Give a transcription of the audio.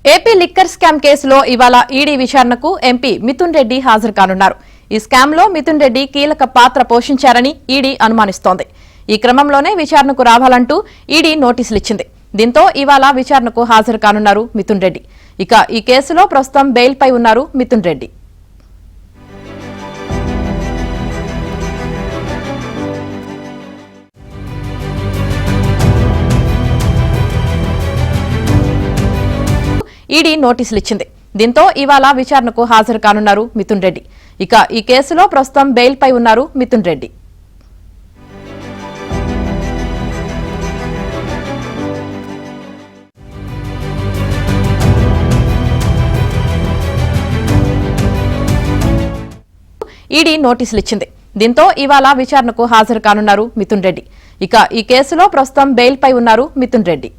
AP liquor scam కేసులో ఇవాళ ED విచారణకు ఎంపీ మిథున్ రెడ్డి హాజరు కానున్నారు. ఈ స్కామ్ లో మిథున్ రెడ్డి కీలక పాత్ర పోషించారని ఈడీ అనుమానిస్తోంది. ఈ క్రమంలోనే విచారణకు రావాలంటూ ఈడీ నోటీసులిచ్చింది. దీంతో ఇవాళ విచారణకు హాజరు కానున్నారు మిథున్ రెడ్డి. ఇక ఈ కేసులో ప్రస్తుతం బెయిల్పై ఉన్నారు మిథున్ రెడ్డి. ఈడీ నోటీసులిచ్చింది. దీంతో ఇవాళ విచారణకు హాజరు కానున్నారు మిథున్ రెడ్డి. ఇక ఈ కేసులో ప్రస్తుతం బెయిల్పై ఉన్నారు మిథున్ రెడ్డి. ఈడీ నోటీసులిచ్చింది. దీంతో ఇవాళ విచారణకు హాజరు కానున్నారు మిథున్ రెడ్డి. ఇక ఈ కేసులో ప్రస్తుతం బెయిల్పై ఉన్నారు మిథున్ రెడ్డి.